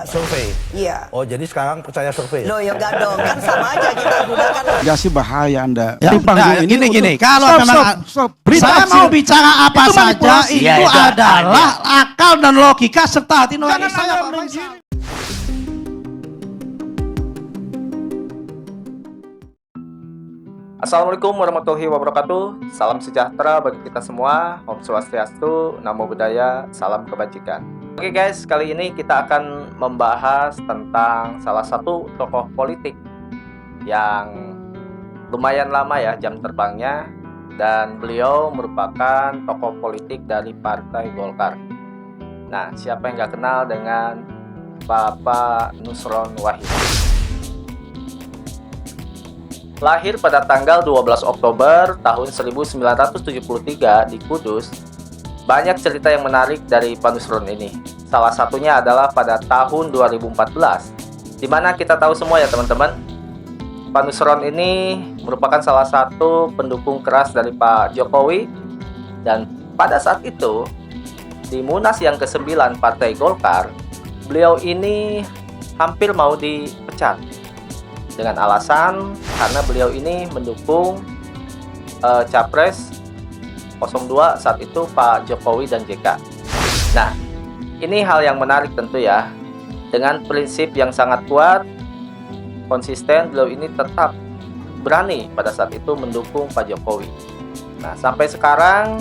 Survei. Iya. Oh, jadi sekarang percaya survei. Loh ya enggak dong, kan sama aja kita gunakan. Ya sih bahaya Anda. Ya, Di panggung nah, ini gini, untuk- kalau Stop, memang stop. saya mau bicara apa Itu saja manipulasi. itu Iya, itu adalah akal dan logika serta hati nurani Jangan saya, Anda Pak menggiri. Faisal. Assalamualaikum warahmatullahi wabarakatuh. Salam sejahtera bagi kita semua. Om Swastiastu, Namo Buddhaya, salam kebajikan. Oke guys, kali ini kita akan membahas tentang salah satu tokoh politik yang lumayan lama ya jam terbangnya, dan beliau merupakan tokoh politik dari Partai Golkar. Nah, siapa yang nggak kenal dengan Bapak Nusron Wahid? Lahir pada tanggal 12 Oktober tahun 1973 di Kudus. Banyak cerita yang menarik dari Pak Nusron ini. Salah satunya adalah pada tahun 2014, di mana kita tahu semua ya teman-teman, Pak Nusron ini merupakan salah satu pendukung keras dari Pak Jokowi. Dan pada saat itu, di Munas yang ke-9 Partai Golkar, beliau ini hampir mau dipecat dengan alasan karena beliau ini mendukung Capres 02 saat itu Pak Jokowi dan JK. Nah, ini hal yang menarik tentu ya. Dengan prinsip yang sangat kuat, konsisten, beliau ini tetap berani pada saat itu mendukung Pak Jokowi. Nah, sampai sekarang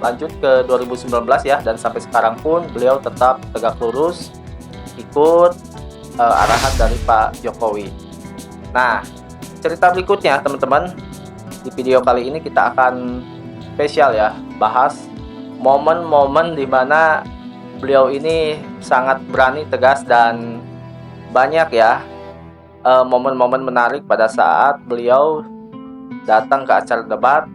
lanjut ke 2019 ya, dan sampai sekarang pun beliau tetap tegak lurus ikut arahan dari Pak Jokowi. Nah, cerita berikutnya teman-teman, di video kali ini kita akan spesial ya, bahas momen-momen di mana beliau ini sangat berani, tegas, dan banyak ya momen-momen menarik pada saat beliau datang ke acara debat,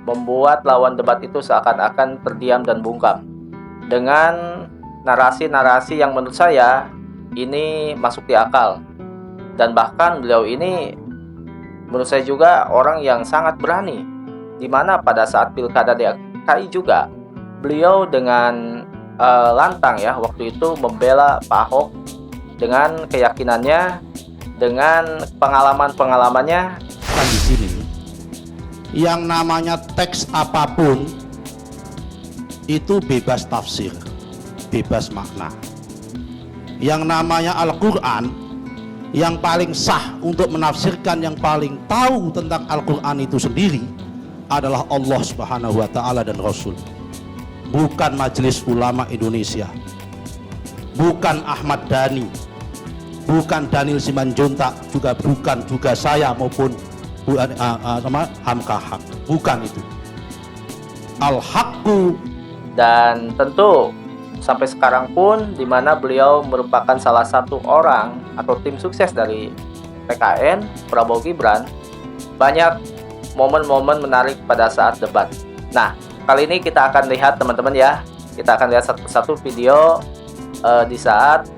membuat lawan debat itu seakan-akan terdiam dan bungkam dengan narasi-narasi yang menurut saya ini masuk di akal. Dan bahkan beliau ini menurut saya juga orang yang sangat berani, dimana pada saat pilkada DKI juga beliau dengan lantang ya waktu itu membela Pak Ahok dengan keyakinannya, dengan pengalaman-pengalamannya. Kan di sini yang namanya teks apapun itu bebas tafsir, bebas makna. Yang namanya Al-Quran, yang paling sah untuk menafsirkan, yang paling tahu tentang Al-Quran itu sendiri adalah Allah Subhanahu wa Ta'ala dan Rasul, bukan Majelis Ulama Indonesia, bukan Ahmad Dhani, bukan Daniel Simanjuntak, bukan juga saya maupun Hamka Haq, bukan itu. Al-Haqqu. Dan tentu sampai sekarang pun, di mana beliau merupakan salah satu orang atau tim sukses dari PKN Prabowo Gibran, banyak momen-momen menarik pada saat debat. Nah, kali ini kita akan lihat teman-teman ya, kita akan lihat satu video di saat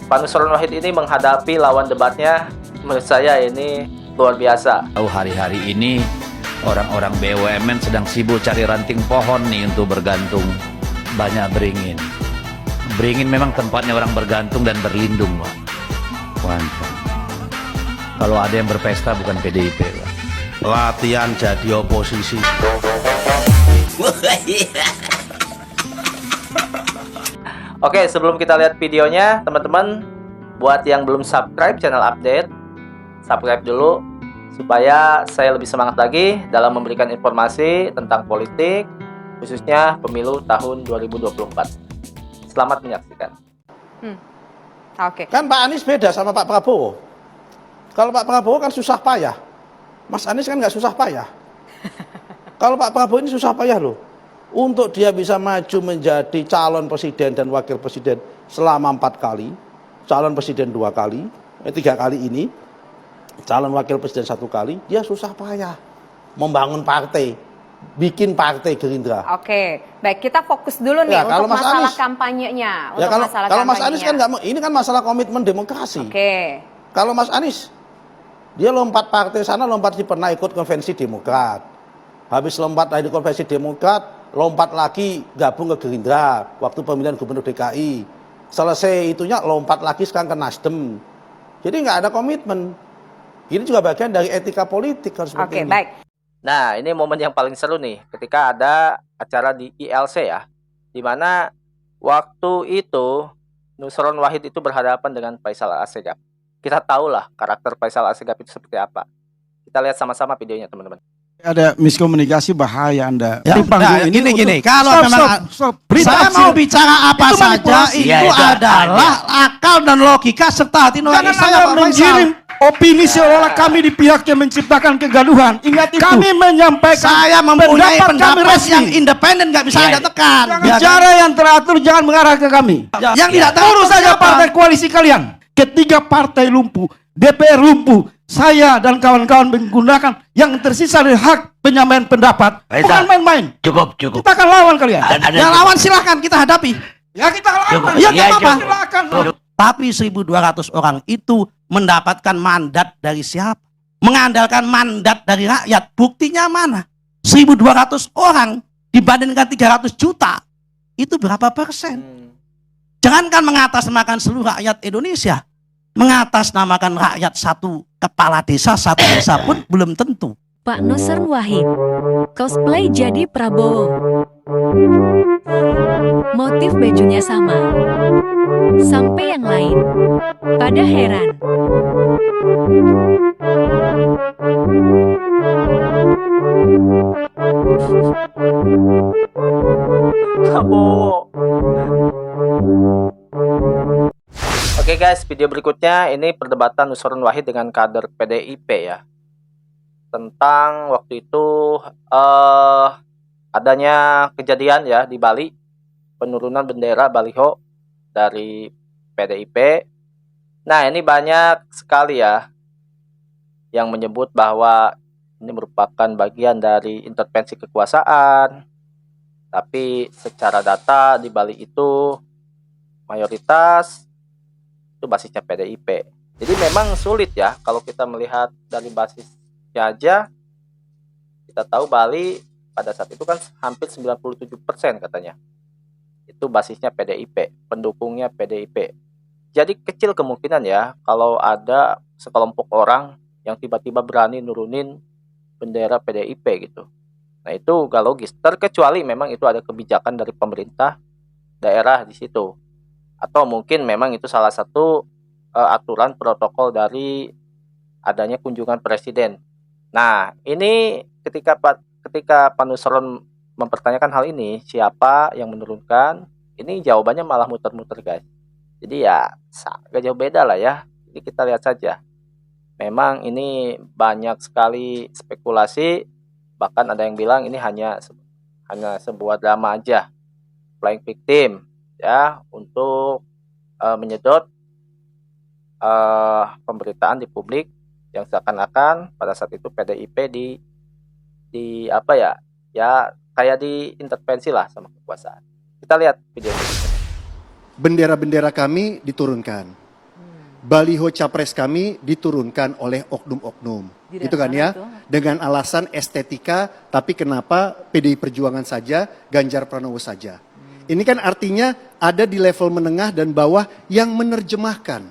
Pak Nusron Wahid ini menghadapi lawan debatnya. Menurut saya ini luar biasa. Hari-hari ini orang-orang BUMN sedang sibuk cari ranting pohon nih untuk bergantung. Banyak beringin. Beringin memang tempatnya orang bergantung dan berlindung, Pak. Mantap. Kalau ada yang berpesta bukan PDIP, Pak. Latihan jadi oposisi. Oke, sebelum kita lihat videonya, teman-teman, buat yang belum subscribe channel update, subscribe dulu supaya saya lebih semangat lagi dalam memberikan informasi tentang politik, khususnya pemilu tahun 2024. Selamat menyaksikan. Oke. Kan Pak Anies beda sama Pak Prabowo. Kalau Pak Prabowo kan susah payah. Mas Anies kan nggak susah payah. Kalau Pak Prabowo ini susah payah loh. Untuk dia bisa maju menjadi calon presiden dan wakil presiden selama 4 kali, calon presiden 2 kali, 3 kali ini, calon wakil presiden 1 kali, dia susah payah membangun partai, bikin partai Gerindra. Oke, baik, kita fokus dulu nih Ya, untuk kalau Mas masalah Anies- kampanyenya. Ya kalau Mas Anies kan nggak mau, ini kan masalah komitmen demokrasi. Oke. Kalau Mas Anies, dia lompat partai sana, lompat pernah ikut konvensi Demokrat. Habis lompat dari konvensi Demokrat, lompat lagi gabung ke Gerindra waktu pemilihan gubernur DKI. selesai itunya lompat lagi sekarang ke Nasdem. Jadi nggak ada komitmen. Ini juga bagian dari etika politik harus seperti Oke, ini. baik. Nah, ini momen yang paling seru nih ketika ada acara di ILC ya, di mana waktu itu Nusron Wahid itu berhadapan dengan Faisal Assegaf. Kita tahulah karakter Faisal Assegaf itu seperti apa. Kita lihat sama-sama videonya, teman-teman. Ada miskomunikasi, bahaya Anda. Ya, Di panggung nah, ini gini, untuk- kalau Stop, memang stop. Berita saya hasil. mau bicara apa Itu saja manipulasi. itu Ya, itu adalah akal dan logika serta hati nurani Jangan saya, Anda Pak Faisal. mengirim opini seolah kami di pihak yang menciptakan kegaduhan. Ingat itu. Kami menyampaikan Saya mempunyai kami pendapat resmi. yang independen, nggak bisa Ya, Anda tekan. Jangan Ya kan? bicara yang teratur, jangan mengarah ke kami. Yang tidak tahu Urus saja siapa? partai koalisi kalian. Ketiga partai lumpuh, DPR lumpuh, saya dan kawan-kawan menggunakan yang tersisa dari hak penyampaian pendapat. Faisal. Bukan main-main. Cukup. Kita akan lawan kalian. Yang lawan silahkan kita hadapi. Ya kita lawan. Ya, Ya, nggak apa-apa. silakan. Tapi 1.200 orang itu mendapatkan mandat dari siapa? Mengandalkan mandat dari rakyat. Buktinya mana? 1.200 orang dibandingkan 300 juta. Itu berapa persen? Jangankan mengatasnamakan seluruh rakyat Indonesia. Mengatasnamakan rakyat satu kepala desa, satu desa pun belum tentu. Pak Nusron Wahid cosplay jadi Prabowo. Motif bajunya sama. Sampai yang lain pada heran. Prabowo. Oke guys, video berikutnya ini perdebatan Nusron Wahid dengan kader PDIP ya. Tentang waktu itu adanya kejadian ya di Bali, penurunan bendera baliho dari PDIP. Nah, ini banyak sekali ya yang menyebut bahwa ini merupakan bagian dari intervensi kekuasaan. Tapi secara data di Bali itu mayoritas itu basisnya PDIP. Jadi memang sulit ya kalau kita melihat dari basisnya aja. Kita tahu Bali pada saat itu kan hampir 97% katanya. Itu basisnya PDIP, pendukungnya PDIP. Jadi kecil kemungkinan ya kalau ada sekelompok orang yang tiba-tiba berani nurunin bendera PDIP gitu. Nah itu gak logis, terkecuali memang itu ada kebijakan dari pemerintah daerah di situ. Atau mungkin memang itu salah satu aturan protokol dari adanya kunjungan presiden. Nah ini ketika Pak Nusron mempertanyakan hal ini, siapa yang menurunkan, ini jawabannya malah muter-muter guys. Jadi ya gak jauh beda lah ya. Jadi kita lihat saja. Memang ini banyak sekali spekulasi. Bahkan ada yang bilang ini hanya sebuah drama aja, playing victim ya, untuk menyedot pemberitaan di publik yang seakan-akan pada saat itu PDIP di apa ya kayak diintervensi lah sama kekuasaan. Kita lihat video ini. Bendera-bendera kami diturunkan. Baliho capres kami diturunkan oleh oknum-oknum. Gitu kan ya? Dengan alasan estetika, tapi kenapa PDI Perjuangan saja, Ganjar Pranowo saja. Ini kan artinya ada di level menengah dan bawah yang menerjemahkan.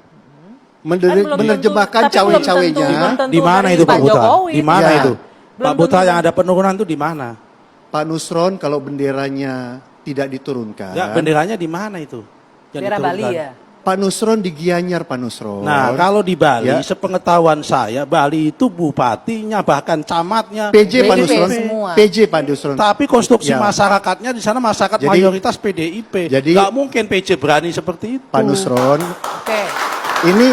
Menerjemahkan cawe-cawenya. Di mana itu Pak Buta? Di mana Ya. itu? Pak Buta yang ada penurunan itu di mana? Pak Nusron kalau benderanya tidak diturunkan. Ya, benderanya di mana itu? Yang Bendera Bali diturunkan? ya. Pak Nusron di Gianyar, Pak Nusron. Nah, kalau di Bali, Ya. sepengetahuan saya, Bali itu bupatinya, bahkan camatnya, PJ Pak PDIP Nusron. semua. PJ Pak Nusron. tapi konstruksi Ya. masyarakatnya di sana masyarakat Jadi- mayoritas PDIP. Jadi- Nggak mungkin PJ berani seperti itu. Pak Nusron, Oke. ini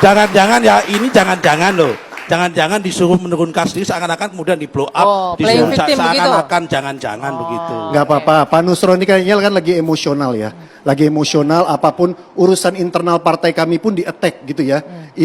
Jangan-jangan ya, ini jangan-jangan loh. Jangan-jangan disuruh menurunkan sendiri seakan-akan kemudian di blow up, Oh, playing disuruh victim begitu? seakan-akan jangan-jangan begitu. nggak apa-apa. Pak Nusron ini kayaknya kan lagi emosional ya. Lagi emosional, apapun urusan internal partai kami pun di-attack gitu ya.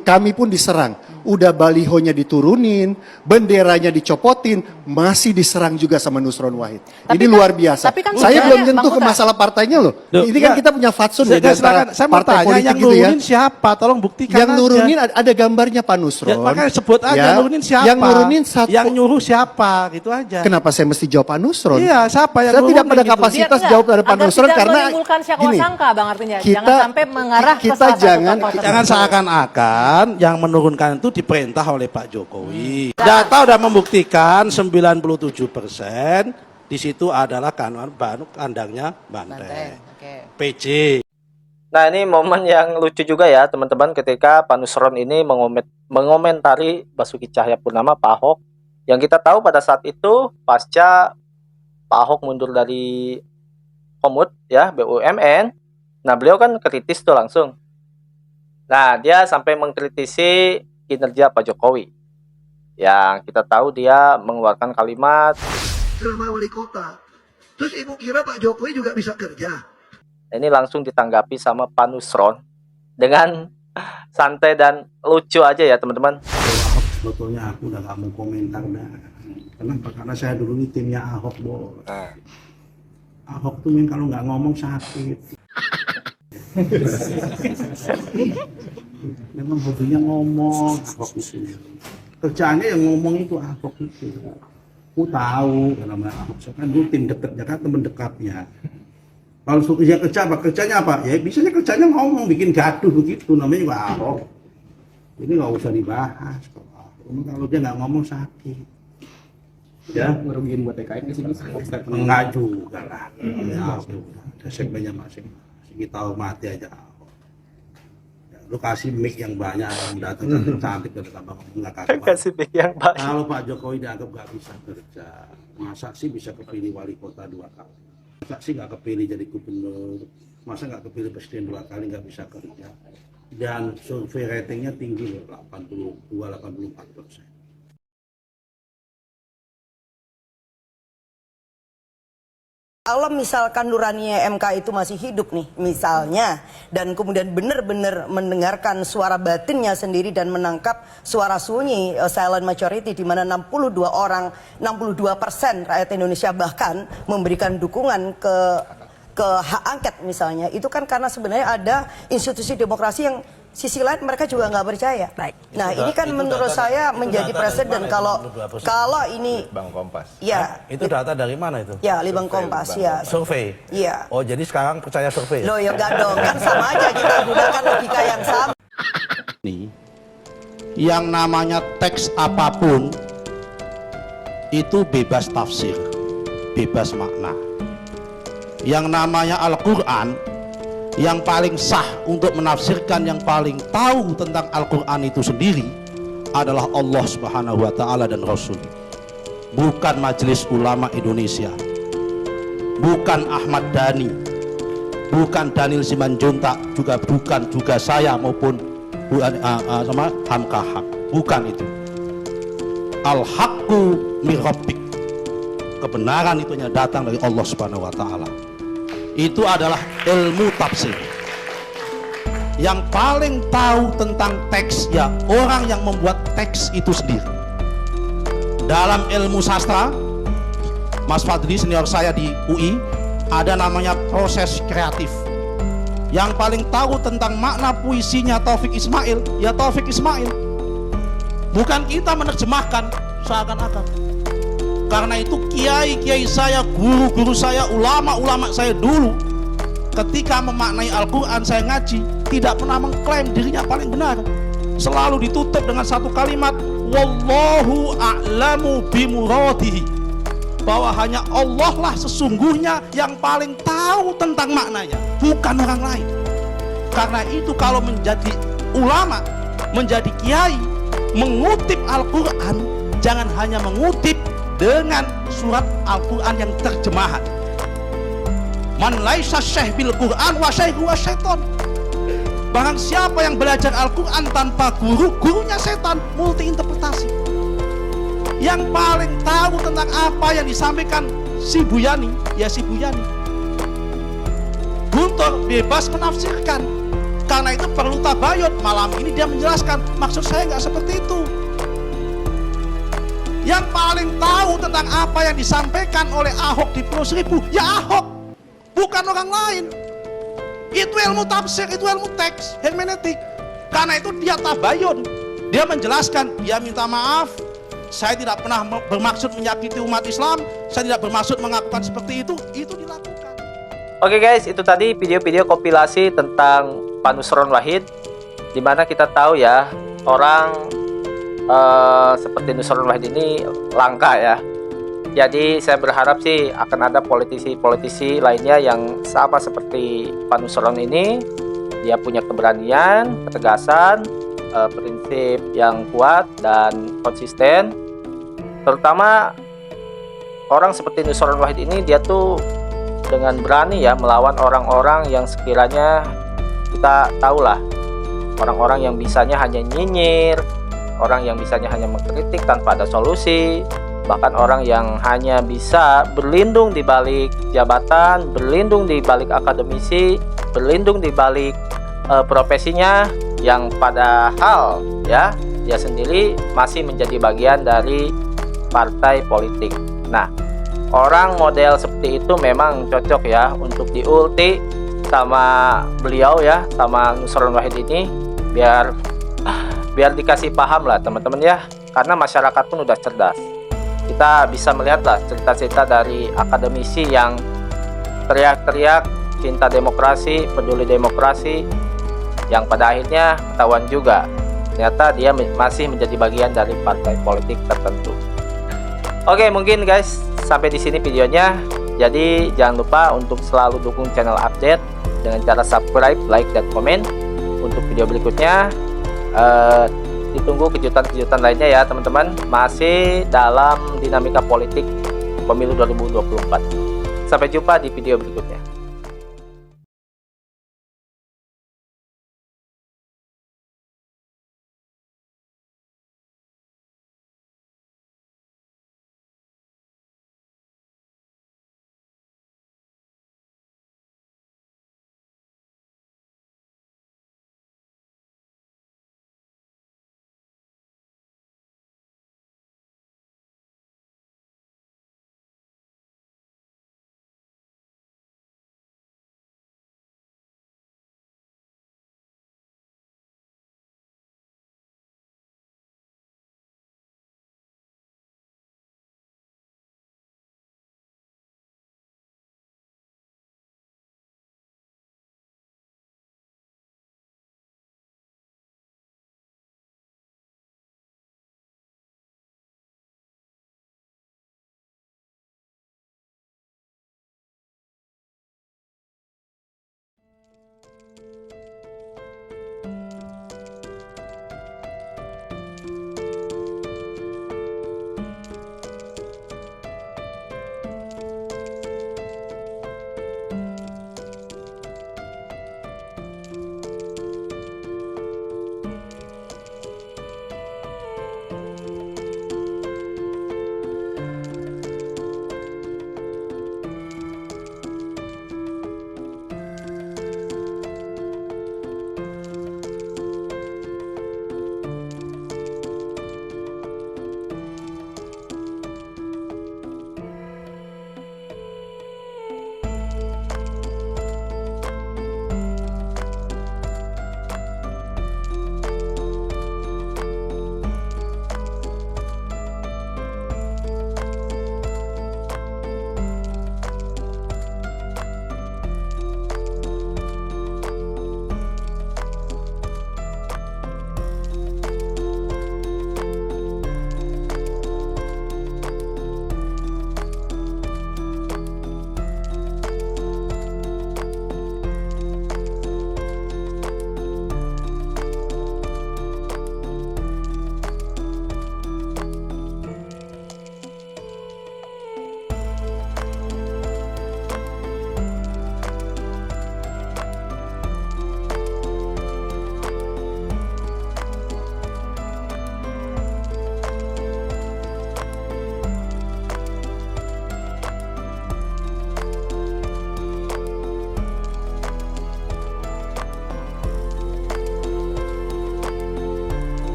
Kami pun diserang. Udah balihonya diturunin, benderanya dicopotin, masih diserang juga sama Nusron Wahid. Tapi Ini kan- luar biasa. tapi kan Saya sebenarnya, belum Bang nyentuh ke Putra. masalah partainya loh. Loh, Ini kan ya. kita punya fatsun ya, di antara Silakan, saya mau partai tanya politik yang gitu ya. nurunin siapa? Tolong buktikan Yang aja. nurunin ada gambarnya Pak Nusron. Ya, makanya sebut aja Ya. nurunin siapa. Yang nurunin satu. Yang nyuruh siapa, gitu aja. Kenapa saya mesti jawab Pak Nusron? Iya, siapa yang Saya tidak nurunin pada gitu? kapasitas Biar jawab dari Pak agar Nusron tidak karena menimbulkan gini, sangka Bang artinya. kita- Jangan sampai mengarah ke kita salah satu jangan- tokoh Jangan tertentu. seakan-akan yang menurunkan itu diperintah oleh Pak Jokowi. Data sudah membuktikan 97% di situ adalah kandangnya Banteng. Oke. PJ. Nah, ini momen yang lucu juga ya, teman-teman, ketika Pak Nusron ini mengomentari Basuki Cahayapurnama, Pak Ahok, yang kita tahu pada saat itu pasca Pak Ahok mundur dari Komut ya, BUMN. Nah, beliau kan kritis tuh langsung. Nah, dia sampai mengkritisi kinerja Pak Jokowi. Yang kita tahu dia mengeluarkan kalimat, Selama wali kota. Terus ibu kira Pak Jokowi juga bisa kerja? ini langsung ditanggapi sama Pak Nusron dengan santai dan lucu aja ya, teman-teman. Sebetulnya aku udah gak mau komentar dah. Kenapa? Karena saya dulu ini timnya Ahok, Bos. Ahok tuh kalau nggak ngomong sakit. Memang hobinya ngomong, Ahok itu. Kerjaannya yang ngomong itu Ahok itu. Aku tahu karena Ahok, saya kan dulu tim dekatnya kan, teman dekatnya. Kalau suruh kerja apa? Kerjanya apa? Ya biasanya kerjanya ngomong, bikin gaduh begitu. Namanya juga Ahok. Ini nggak usah dibahas. Kalau dia nggak ngomong sakit. Ya, ngerugiin buat TKN sih enggak juga lah. Ya, ada segmennya masing-masing. Kita hormati aja. Ya, lu kasih mic yang banyak, yang datang cantik dan tambah nggak Kasih mic yang banyak. Kalau Pak Jokowi dianggap nggak bisa kerja, masa sih bisa kepilih wali kota 2 kali? Masa sih nggak kepilih jadi gubernur? Masa nggak kepilih presiden 2 kali nggak bisa kerja? Dan survei ratingnya tinggi loh, 82-84%. Kalau misalkan nuraninya MK itu masih hidup nih, misalnya, dan kemudian benar-benar mendengarkan suara batinnya sendiri dan menangkap suara sunyi silent majority di mana 62% rakyat Indonesia bahkan memberikan dukungan ke hak angket misalnya, itu kan karena sebenarnya ada institusi demokrasi yang sisi lain mereka juga nggak percaya. Nah, ini kan menurut saya menjadi presiden kalau ini Bang Kompas. ya Itu data dari mana itu? ya Litbang Kompas ya. Survei. Iya. Oh, jadi sekarang percaya survei? Loh ya enggak dong, kan sama aja kita gunakan logika yang sama. Ini yang namanya teks apapun itu bebas tafsir, bebas makna. Yang namanya Al-Quran, yang paling sah untuk menafsirkan, yang paling tahu tentang Al-Quran itu sendiri adalah Allah Subhanahu wa Ta'ala dan Rasul, bukan Majelis Ulama Indonesia, bukan Ahmad Dhani, bukan Daniel Simanjuntak, bukan juga saya maupun sama Hamka Haq, bukan itu. Al-Haqqu min Rabbik, kebenaran itu hanya datang dari Allah Subhanahu wa Ta'ala. Itu adalah ilmu tafsir. Yang paling tahu tentang teks ya orang yang membuat teks itu sendiri. Dalam ilmu sastra, Mas Fadli senior saya di UI, ada namanya proses kreatif. Yang paling tahu tentang makna puisinya Taufik Ismail, ya Taufik Ismail. Bukan kita menerjemahkan seakan-akan. Karena itu kiai-kiai saya, guru-guru saya, ulama-ulama saya dulu ketika memaknai Al-Quran, saya ngaji, tidak pernah mengklaim dirinya paling benar. Selalu ditutup dengan satu kalimat, wallahu a'lamu bimuradihi, bahwa hanya Allah lah sesungguhnya yang paling tahu tentang maknanya, bukan orang lain. Karena itu kalau menjadi ulama, menjadi kiai, mengutip Al-Quran, jangan hanya mengutip dengan surat Al-Quran yang terjemahan. Man laisa syekh bil Quran wa syekhu wa syaiton. Barang siapa yang belajar Al-Quran tanpa guru, gurunya setan, multi interpretasi. Yang paling tahu tentang apa yang disampaikan si Buyani, ya si Buyani. Guntur bebas menafsirkan. Karena itu perlu tabayun. Malam ini dia menjelaskan, maksud saya nggak seperti itu. Yang paling tahu tentang apa yang disampaikan oleh Ahok di Pulau Seribu, ya Ahok, bukan orang lain. Itu ilmu tafsir, itu ilmu teks, hermeneutik. Karena itu dia tabayun, dia menjelaskan, dia minta maaf, saya tidak pernah bermaksud menyakiti umat Islam, saya tidak bermaksud mengakukan seperti itu dilakukan. Oke guys, itu tadi video-video kompilasi tentang Pak Nusron Wahid, dimana kita tahu ya, orang seperti Nusron Wahid ini langka ya. Jadi saya berharap sih akan ada politisi-politisi lainnya yang sama seperti Pak Nusron ini. Dia punya keberanian, ketegasan, prinsip yang kuat dan konsisten. Terutama orang seperti Nusron Wahid ini, dia tuh dengan berani ya melawan orang-orang yang sekiranya kita tahulah, orang-orang yang bisanya hanya nyinyir, orang yang bisanya hanya mengkritik tanpa ada solusi, bahkan orang yang hanya bisa berlindung di balik jabatan, berlindung di balik akademisi, berlindung di balik profesinya, yang padahal ya dia sendiri masih menjadi bagian dari partai politik. Nah, orang model seperti itu memang cocok ya untuk diulti sama beliau ya, sama Nusron Wahid ini, biar dikasih paham lah teman-teman ya, karena masyarakat pun udah cerdas. Kita bisa melihat lah cerita-cerita dari akademisi yang teriak-teriak cinta demokrasi, peduli demokrasi, yang pada akhirnya ketahuan juga ternyata dia masih menjadi bagian dari partai politik tertentu. Oke, mungkin guys sampai di sini videonya. Jadi jangan lupa untuk selalu dukung channel update dengan cara subscribe, like, dan komen. Untuk video berikutnya ditunggu kejutan-kejutan lainnya ya teman-teman. Masih dalam dinamika politik pemilu 2024. Sampai jumpa di video berikutnya.